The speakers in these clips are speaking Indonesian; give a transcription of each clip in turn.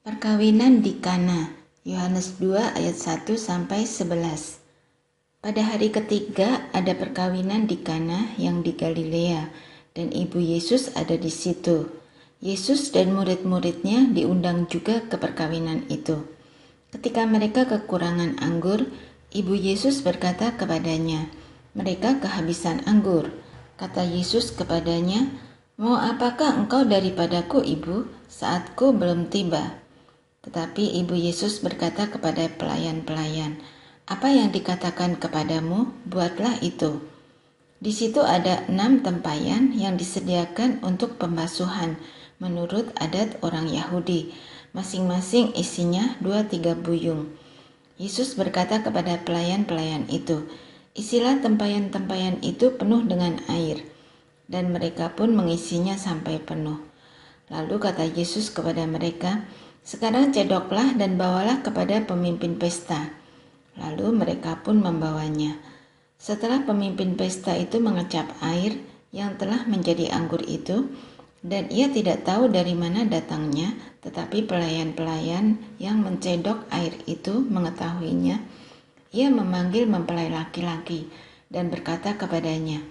Perkawinan di Kana, Yohanes 2 ayat 1 sampai 11. Pada hari ketiga ada perkawinan di Kana yang di Galilea, dan ibu Yesus ada di situ. Yesus dan murid-muridnya diundang juga ke perkawinan itu. Ketika mereka kekurangan anggur, ibu Yesus berkata kepadanya, "Mereka kehabisan anggur." Kata Yesus kepadanya, "Mau apakah engkau daripadaku, ibu? Saatku belum tiba." Tetapi ibu Yesus berkata kepada pelayan-pelayan, "Apa yang dikatakan kepadamu, buatlah itu." Di situ ada 6 tempayan yang disediakan untuk pembasuhan menurut adat orang Yahudi. Masing-masing isinya 2-3 buyung. Yesus berkata kepada pelayan-pelayan itu, "Isilah tempayan-tempayan itu penuh dengan air." Dan mereka pun mengisinya sampai penuh. Lalu kata Yesus kepada mereka, "Sekarang cedoklah dan bawalah kepada pemimpin pesta." Lalu mereka pun membawanya. Setelah pemimpin pesta itu mengecap air yang telah menjadi anggur itu, dan ia tidak tahu dari mana datangnya, tetapi pelayan-pelayan yang mencedok air itu mengetahuinya, ia memanggil mempelai laki-laki dan berkata kepadanya,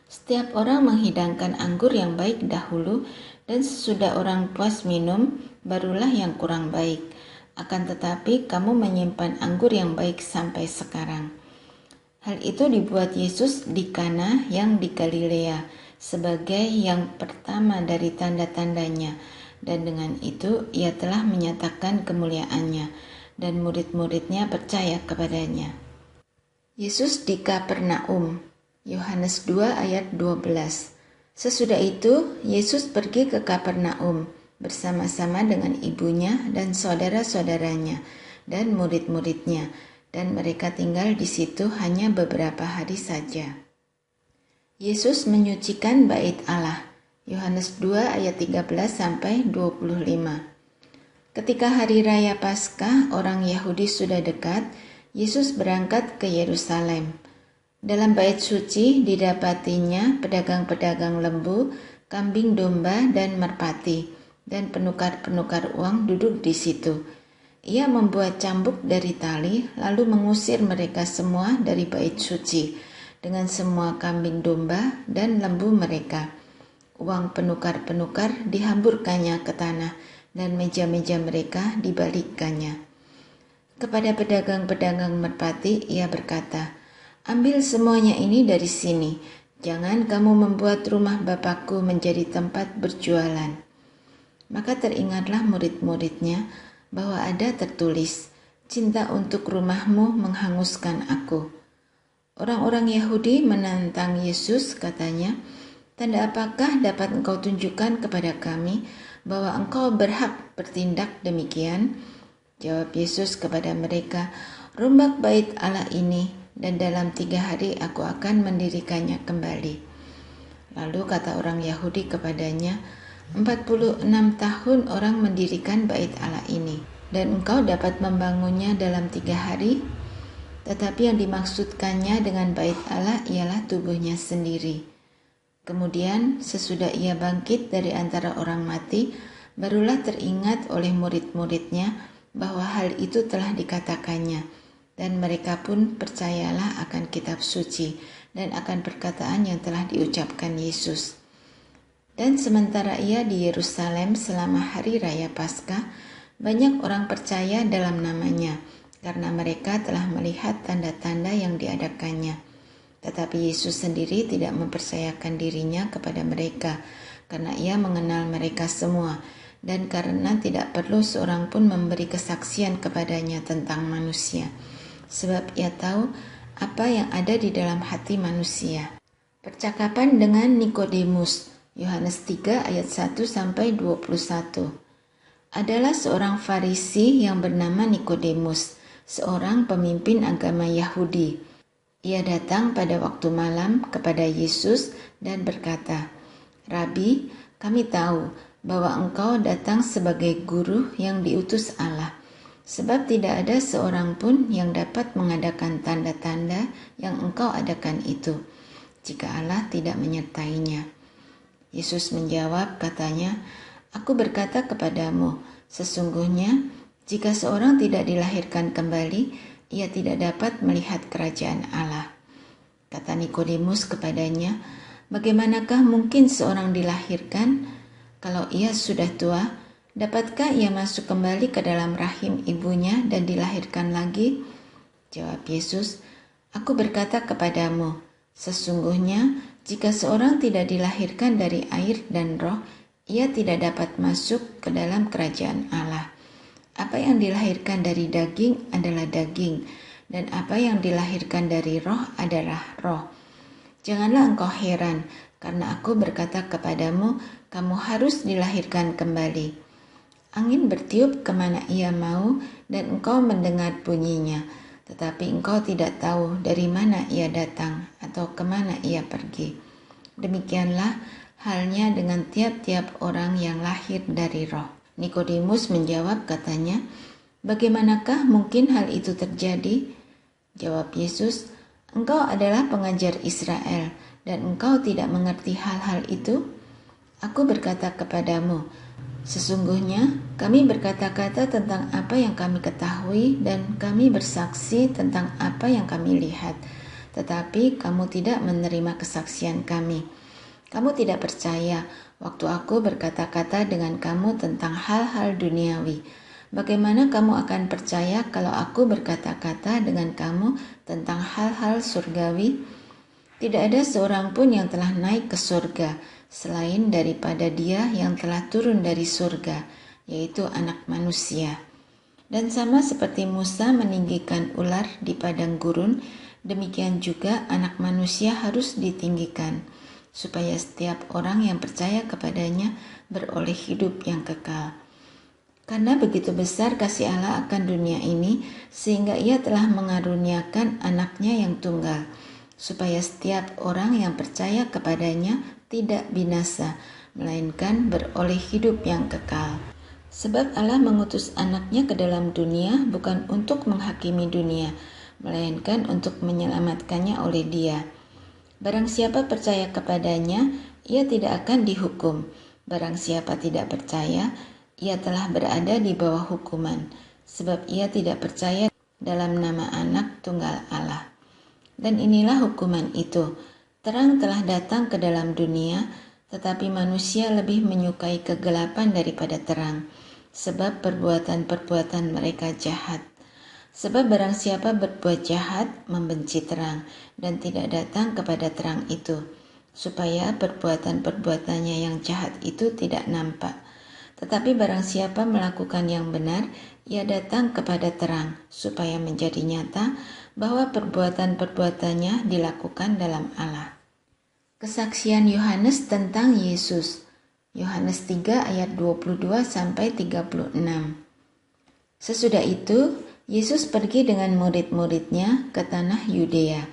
"Setiap orang menghidangkan anggur yang baik dahulu, dan sesudah orang puas minum, barulah yang kurang baik. Akan tetapi kamu menyimpan anggur yang baik sampai sekarang." Hal itu dibuat Yesus di Kana yang di Galilea sebagai yang pertama dari tanda-tandanya, dan dengan itu ia telah menyatakan kemuliaannya, dan murid-muridnya percaya kepadanya. Yesus di Kapernaum, Yohanes 2 ayat 12. Sesudah itu, Yesus pergi ke Kapernaum bersama-sama dengan ibunya dan saudara-saudaranya dan murid-muridnya, dan mereka tinggal di situ hanya beberapa hari saja. Yesus menyucikan bait Allah, Yohanes 2 ayat 13 sampai 25. Ketika hari raya Paskah orang Yahudi sudah dekat, Yesus berangkat ke Yerusalem. Dalam bait suci didapatinya pedagang-pedagang lembu, kambing domba, dan merpati, dan penukar-penukar uang duduk di situ. Ia membuat cambuk dari tali, lalu mengusir mereka semua dari bait suci, dengan semua kambing domba dan lembu mereka. Uang penukar-penukar dihamburkannya ke tanah, dan meja-meja mereka dibalikkannya. Kepada pedagang-pedagang merpati ia berkata, "Ambil semuanya ini dari sini. Jangan kamu membuat rumah Bapakku menjadi tempat berjualan." Maka teringatlah murid-muridnya bahwa ada tertulis, "Cinta untuk rumahmu menghanguskan aku." Orang-orang Yahudi menantang Yesus, katanya, "Tanda apakah dapat engkau tunjukkan kepada kami bahwa engkau berhak bertindak demikian?" Jawab Yesus kepada mereka, "Rombak bait Allah ini, dan dalam 3 hari aku akan mendirikannya kembali." Lalu kata orang Yahudi kepadanya, 46 tahun orang mendirikan bait Allah ini, dan engkau dapat membangunnya dalam 3 hari? Tetapi yang dimaksudkannya dengan bait Allah ialah tubuhnya sendiri. Kemudian sesudah ia bangkit dari antara orang mati, barulah teringat oleh murid-muridnya bahwa hal itu telah dikatakannya, dan mereka pun percayalah akan kitab suci dan akan perkataan yang telah diucapkan Yesus. Dan sementara ia di Yerusalem selama hari raya Paskah, banyak orang percaya dalam namanya, karena mereka telah melihat tanda-tanda yang diadakannya. Tetapi Yesus sendiri tidak mempercayakan dirinya kepada mereka, karena ia mengenal mereka semua, dan karena tidak perlu seorang pun memberi kesaksian kepadanya tentang manusia, sebab ia tahu apa yang ada di dalam hati manusia. Percakapan dengan Nikodemus, Yohanes 3 ayat 1 sampai 21. Adalah seorang Farisi yang bernama Nikodemus, seorang pemimpin agama Yahudi. Ia datang pada waktu malam kepada Yesus dan berkata, "Rabi, kami tahu bahwa engkau datang sebagai guru yang diutus Allah, sebab tidak ada seorang pun yang dapat mengadakan tanda-tanda yang engkau adakan itu, jika Allah tidak menyertainya." Yesus menjawab, katanya, "Aku berkata kepadamu, Sesungguhnya, jika seorang tidak dilahirkan kembali, ia tidak dapat melihat kerajaan Allah. Kata Nikodemus kepadanya, bagaimanakah mungkin seorang dilahirkan kalau ia sudah tua? Dapatkah ia masuk kembali ke dalam rahim ibunya dan dilahirkan lagi? Jawab Yesus, aku berkata kepadamu, sesungguhnya jika seorang tidak dilahirkan dari air dan roh, ia tidak dapat masuk ke dalam kerajaan Allah. Apa yang dilahirkan dari daging adalah daging, dan apa yang dilahirkan dari roh adalah roh. Janganlah engkau heran, karena aku berkata kepadamu, kamu harus dilahirkan kembali. Angin bertiup kemana ia mau, dan engkau mendengar bunyinya, tetapi engkau tidak tahu dari mana ia datang atau kemana ia pergi. Demikianlah halnya dengan tiap-tiap orang yang lahir dari roh. Nikodemus menjawab katanya, bagaimanakah mungkin hal itu terjadi? Jawab Yesus, engkau adalah pengajar Israel, dan engkau tidak mengerti hal-hal itu? Aku berkata kepadamu, sesungguhnya kami berkata-kata tentang apa yang kami ketahui dan kami bersaksi tentang apa yang kami lihat. Tetapi kamu tidak menerima kesaksian kami. Kamu tidak percaya waktu aku berkata-kata dengan kamu tentang hal-hal duniawi. Bagaimana kamu akan percaya kalau aku berkata-kata dengan kamu tentang hal-hal surgawi? Tidak ada seorang pun yang telah naik ke surga selain daripada Dia yang telah turun dari surga, yaitu Anak Manusia. Dan sama seperti Musa meninggikan ular di padang gurun, demikian juga Anak Manusia harus ditinggikan, supaya setiap orang yang percaya kepadanya beroleh hidup yang kekal. Karena begitu besar kasih Allah akan dunia ini, sehingga Ia telah mengaruniakan Anaknya yang tunggal, supaya setiap orang yang percaya kepadanya tidak binasa, melainkan beroleh hidup yang kekal. Sebab Allah mengutus Anaknya ke dalam dunia bukan untuk menghakimi dunia, melainkan untuk menyelamatkannya oleh Dia. Barang siapa percaya kepadanya, ia tidak akan dihukum. Barang siapa tidak percaya, ia telah berada di bawah hukuman, sebab ia tidak percaya dalam nama Anak Tunggal Allah. Dan inilah hukuman itu, terang telah datang ke dalam dunia, tetapi manusia lebih menyukai kegelapan daripada terang, sebab perbuatan-perbuatan mereka jahat. Sebab barang siapa berbuat jahat, membenci terang, dan tidak datang kepada terang itu, supaya perbuatan-perbuatannya yang jahat itu tidak nampak. Tetapi barang siapa melakukan yang benar, ia datang kepada terang, supaya menjadi nyata bahwa perbuatan-perbuatannya dilakukan dalam Allah. Kesaksian Yohanes tentang Yesus. Yohanes 3 ayat 22-36. Sesudah itu, Yesus pergi dengan murid-muridnya ke tanah Yudea,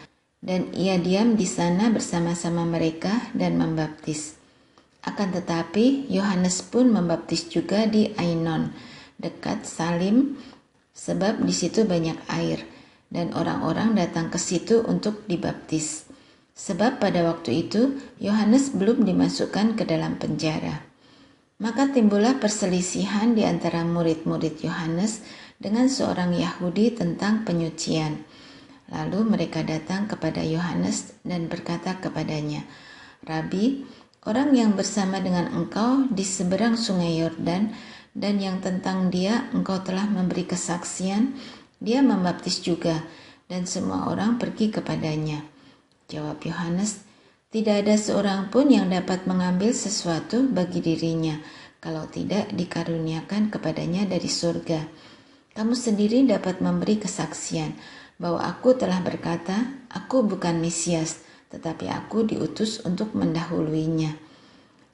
dan ia diam di sana bersama-sama mereka dan membaptis. Akan tetapi, Yohanes pun membaptis juga di Ainon, dekat Salim, sebab di situ banyak air, dan orang-orang datang ke situ untuk dibaptis. Sebab pada waktu itu, Yohanes belum dimasukkan ke dalam penjara. Maka timbullah perselisihan di antara murid-murid Yohanes dengan seorang Yahudi tentang penyucian. Lalu mereka datang kepada Yohanes dan berkata kepadanya, Rabi, orang yang bersama dengan engkau di seberang sungai Yordan dan yang tentang dia engkau telah memberi kesaksian, dia membaptis juga, dan semua orang pergi kepadanya. Jawab Yohanes, tidak ada seorang pun yang dapat mengambil sesuatu bagi dirinya, kalau tidak dikaruniakan kepadanya dari surga. Kamu sendiri dapat memberi kesaksian, bahwa aku telah berkata, aku bukan Mesias, tetapi aku diutus untuk mendahuluinya.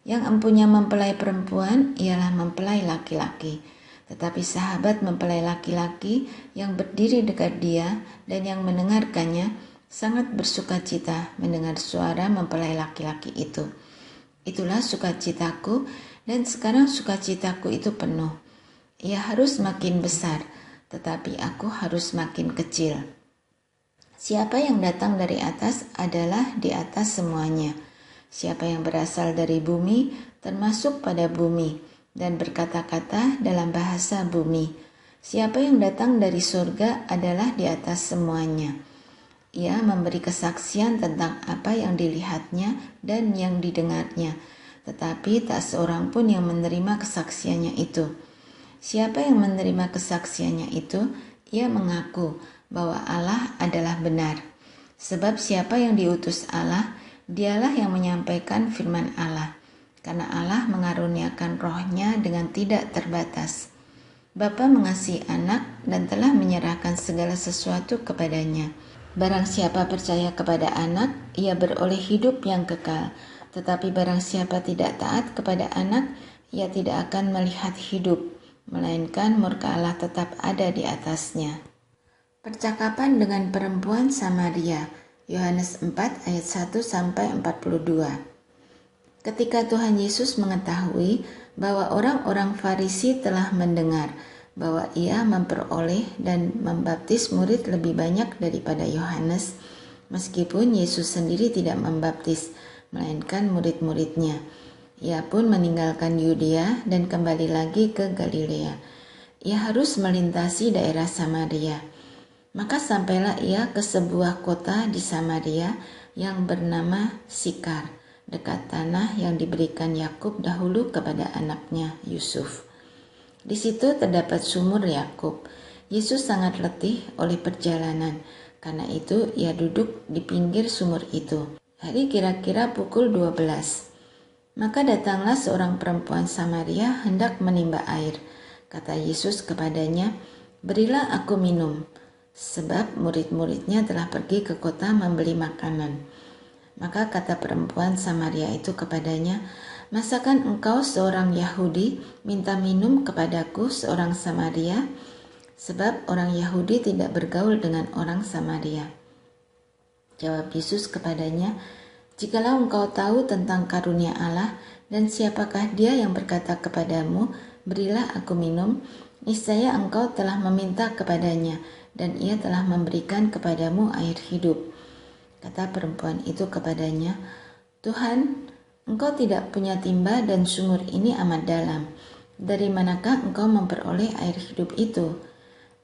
Yang empunya mempelai perempuan, ialah mempelai laki-laki. Tetapi sahabat mempelai laki-laki yang berdiri dekat dia dan yang mendengarkannya, sangat bersukacita mendengar suara mempelai laki-laki itu. Itulah sukacitaku, dan sekarang sukacitaku itu penuh. Ia harus makin besar, tetapi aku harus makin kecil. Siapa yang datang dari atas adalah di atas semuanya. Siapa yang berasal dari bumi, termasuk pada bumi, dan berkata-kata dalam bahasa bumi. Siapa yang datang dari surga adalah di atas semuanya. Ia memberi kesaksian tentang apa yang dilihatnya dan yang didengarnya, tetapi tak seorang pun yang menerima kesaksiannya itu. Siapa yang menerima kesaksiannya itu, ia mengaku bahwa Allah adalah benar. Sebab siapa yang diutus Allah, dialah yang menyampaikan firman Allah, karena Allah mengaruniakan rohnya dengan tidak terbatas. Bapa mengasihi anak dan telah menyerahkan segala sesuatu kepadanya. Barang siapa percaya kepada anak, ia beroleh hidup yang kekal. Tetapi barang siapa tidak taat kepada anak, ia tidak akan melihat hidup, melainkan murka Allah tetap ada di atasnya. Percakapan dengan perempuan Samaria, Yohanes 4 ayat 1-42. Ketika Tuhan Yesus mengetahui bahwa orang-orang Farisi telah mendengar bahwa ia memperoleh dan membaptis murid lebih banyak daripada Yohanes, meskipun Yesus sendiri tidak membaptis, melainkan murid-muridnya. Ia pun meninggalkan Yudea dan kembali lagi ke Galilea. Ia harus melintasi daerah Samaria. Maka sampailah ia ke sebuah kota di Samaria yang bernama Sikar, dekat tanah yang diberikan Yakub dahulu kepada anaknya Yusuf. Di situ terdapat sumur Yakub. Yesus sangat letih oleh perjalanan, karena itu ia duduk di pinggir sumur itu. Hari kira-kira pukul 12. Maka datanglah seorang perempuan Samaria hendak menimba air. Kata Yesus kepadanya, "Berilah aku minum," sebab murid-muridnya telah pergi ke kota membeli makanan. Maka kata perempuan Samaria itu kepadanya, "Masakan engkau seorang Yahudi minta minum kepadaku seorang Samaria?" Sebab orang Yahudi tidak bergaul dengan orang Samaria. Jawab Yesus kepadanya, "Jikalau engkau tahu tentang karunia Allah dan siapakah dia yang berkata kepadamu, 'Berilah aku minum,' niscaya engkau telah meminta kepadanya dan ia telah memberikan kepadamu air hidup." Kata perempuan itu kepadanya, "Tuhan, engkau tidak punya timba dan sumur ini amat dalam. Dari manakah engkau memperoleh air hidup itu?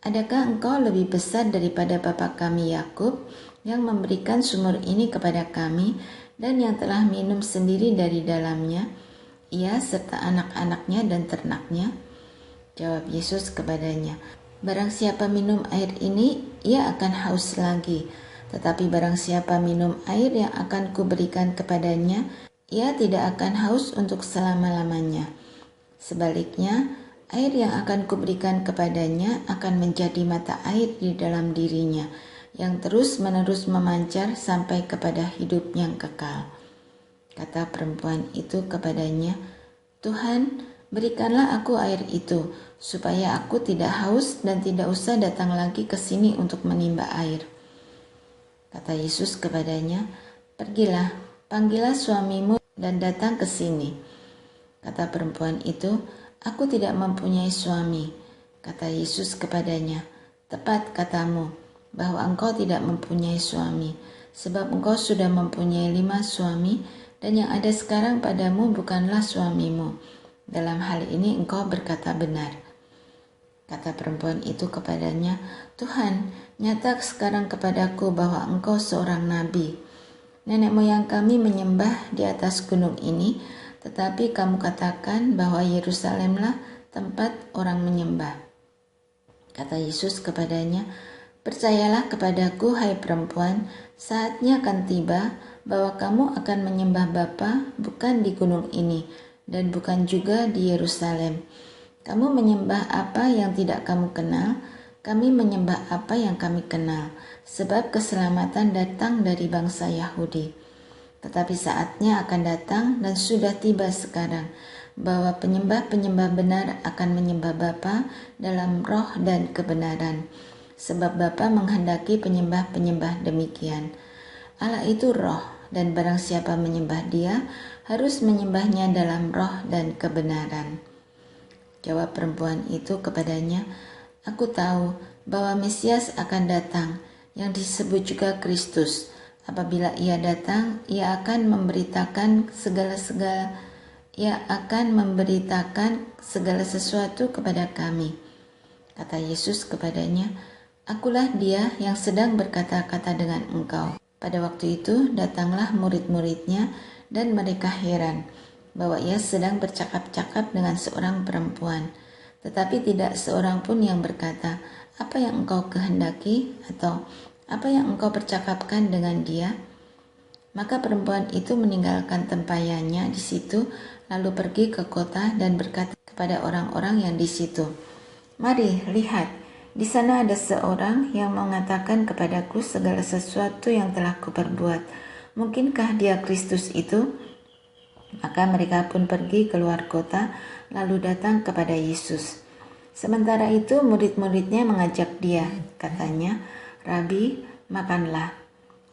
Adakah engkau lebih besar daripada bapa kami Yakub yang memberikan sumur ini kepada kami dan yang telah minum sendiri dari dalamnya, ia serta anak-anaknya dan ternaknya?" Jawab Yesus kepadanya, "Barang siapa minum air ini, ia akan haus lagi. Tetapi barang siapa minum air yang akan kuberikan kepadanya, ia tidak akan haus untuk selama-lamanya. Sebaliknya, air yang akan kuberikan kepadanya akan menjadi mata air di dalam dirinya, yang terus-menerus memancar sampai kepada hidup yang kekal." Kata perempuan itu kepadanya, "Tuhan, berikanlah aku air itu, supaya aku tidak haus dan tidak usah datang lagi ke sini untuk menimba air." Kata Yesus kepadanya, "Pergilah, panggillah suamimu dan datang ke sini." Kata perempuan itu, "Aku tidak mempunyai suami." Kata Yesus kepadanya, "Tepat katamu, bahwa engkau tidak mempunyai suami, sebab engkau sudah mempunyai 5 suami, dan yang ada sekarang padamu bukanlah suamimu. Dalam hal ini engkau berkata benar." Kata perempuan itu kepadanya, "Tuhan, nyata sekarang kepadaku bahwa engkau seorang nabi. Nenek moyang kami menyembah di atas gunung ini, tetapi kamu katakan bahwa Yerusalemlah tempat orang menyembah." Kata Yesus kepadanya, "Percayalah kepadaku, hai perempuan, saatnya akan tiba bahwa kamu akan menyembah Bapa bukan di gunung ini, dan bukan juga di Yerusalem. Kamu menyembah apa yang tidak kamu kenal, kami menyembah apa yang kami kenal, sebab keselamatan datang dari bangsa Yahudi. Tetapi saatnya akan datang dan sudah tiba sekarang, bahwa penyembah-penyembah benar akan menyembah Bapa dalam roh dan kebenaran, sebab Bapa menghendaki penyembah-penyembah demikian. Allah itu roh, dan barang siapa menyembah Dia harus menyembahnya dalam roh dan kebenaran." Jawab perempuan itu kepadanya, "Aku tahu bahwa Mesias akan datang, yang disebut juga Kristus. Apabila ia datang, ia akan memberitakan segala-segala ia akan memberitakan segala sesuatu kepada kami. Kata Yesus kepadanya, akulah dia yang sedang berkata-kata dengan engkau. Pada waktu itu datanglah murid-muridnya dan mereka heran bahwa ia sedang bercakap-cakap dengan seorang perempuan. Tetapi tidak seorang pun yang berkata, apa yang engkau kehendaki atau apa yang engkau percakapkan dengan dia? Maka perempuan itu meninggalkan tempayannya di situ, lalu pergi ke kota dan berkata kepada orang-orang yang di situ, mari, lihat, di sana ada seorang yang mengatakan kepadaku segala sesuatu yang telah kuperbuat. Mungkinkah dia Kristus itu? Maka mereka pun pergi keluar kota, lalu datang kepada Yesus. Sementara itu murid-muridnya mengajak dia, katanya, Rabi, makanlah.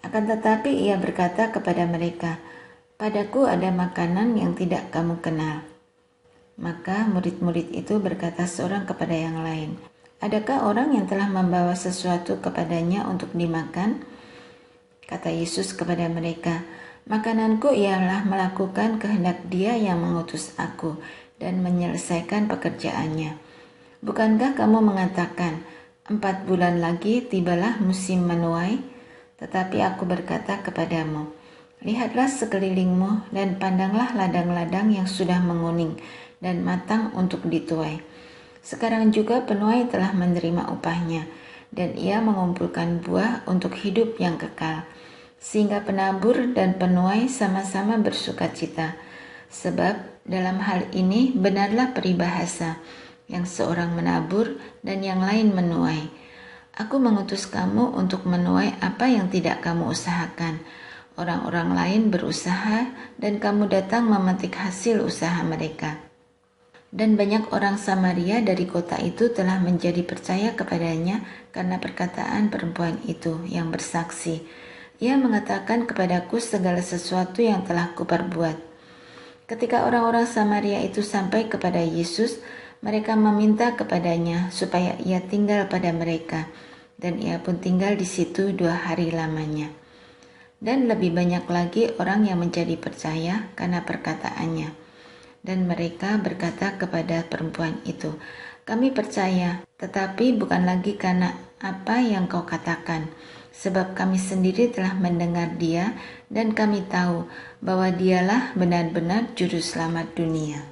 Akan tetapi ia berkata kepada mereka, padaku ada makanan yang tidak kamu kenal. Maka murid-murid itu berkata seorang kepada yang lain, adakah orang yang telah membawa sesuatu kepadanya untuk dimakan? Kata Yesus kepada mereka, makananku ialah melakukan kehendak Dia yang mengutus aku dan menyelesaikan pekerjaannya. Bukankah kamu mengatakan, 4 bulan lagi tibalah musim menuai? Tetapi aku berkata kepadamu, lihatlah sekelilingmu dan pandanglah ladang-ladang yang sudah menguning dan matang untuk dituai. Sekarang juga penuai telah menerima upahnya, dan ia mengumpulkan buah untuk hidup yang kekal. Sehingga penabur dan penuai sama-sama bersukacita. Sebab dalam hal ini benarlah peribahasa, yang seorang menabur dan yang lain menuai. Aku mengutus kamu untuk menuai apa yang tidak kamu usahakan. Orang-orang lain berusaha dan kamu datang memetik hasil usaha mereka. Dan banyak orang Samaria dari kota itu telah menjadi percaya kepadanya karena perkataan perempuan itu yang bersaksi. Ia mengatakan kepadaku segala sesuatu yang telah kuperbuat. Ketika orang-orang Samaria itu sampai kepada Yesus, mereka meminta kepadanya supaya ia tinggal pada mereka, dan ia pun tinggal di situ 2 hari lamanya. Dan lebih banyak lagi orang yang menjadi percaya karena perkataannya. Dan mereka berkata kepada perempuan itu, kami percaya, tetapi bukan lagi karena apa yang kau katakan, sebab kami sendiri telah mendengar dia dan kami tahu bahwa dialah benar-benar juru selamat dunia.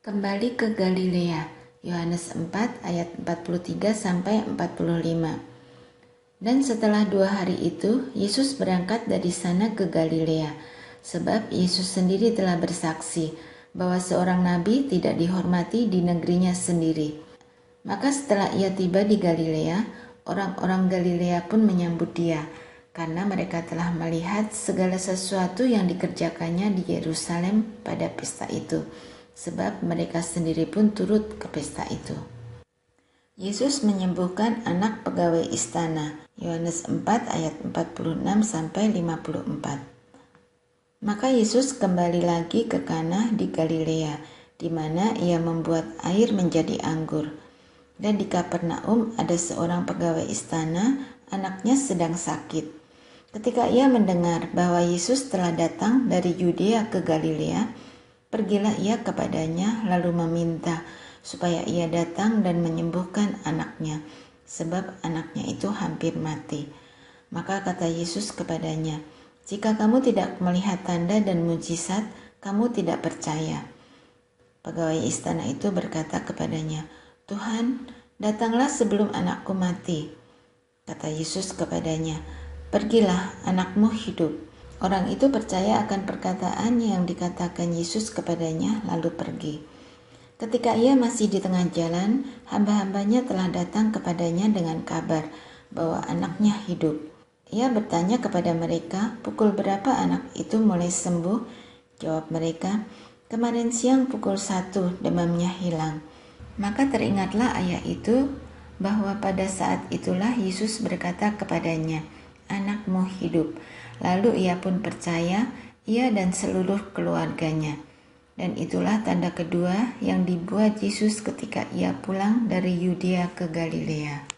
Kembali ke Galilea, Yohanes 4 ayat 43-45. Dan setelah 2 hari itu, Yesus berangkat dari sana ke Galilea, sebab Yesus sendiri telah bersaksi bahwa seorang nabi tidak dihormati di negerinya sendiri. Maka setelah ia tiba di Galilea, orang-orang Galilea pun menyambut dia, karena mereka telah melihat segala sesuatu yang dikerjakannya di Yerusalem pada pesta itu. Sebab mereka sendiri pun turut ke pesta itu. Yesus menyembuhkan anak pegawai istana. Yohanes 4 ayat 46-54. Maka Yesus kembali lagi ke Kana di Galilea, di mana ia membuat air menjadi anggur. Dan di Kapernaum ada seorang pegawai istana, anaknya sedang sakit. Ketika ia mendengar bahwa Yesus telah datang dari Yudea ke Galilea, pergilah ia kepadanya lalu meminta supaya ia datang dan menyembuhkan anaknya, sebab anaknya itu hampir mati. Maka kata Yesus kepadanya, jika kamu tidak melihat tanda dan mujizat, kamu tidak percaya. Pegawai istana itu berkata kepadanya, Tuhan, datanglah sebelum anakku mati. Kata Yesus kepadanya, pergilah, anakmu hidup. Orang itu percaya akan perkataan yang dikatakan Yesus kepadanya, lalu pergi. Ketika ia masih di tengah jalan, hamba-hambanya telah datang kepadanya dengan kabar bahwa anaknya hidup. Ia bertanya kepada mereka, pukul berapa anak itu mulai sembuh? Jawab mereka, kemarin siang pukul 1 demamnya hilang. Maka teringatlah ayah itu bahwa pada saat itulah Yesus berkata kepadanya, anakmu hidup. Lalu ia pun percaya, ia dan seluruh keluarganya. Dan itulah tanda kedua yang dibuat Yesus ketika ia pulang dari Yudea ke Galilea.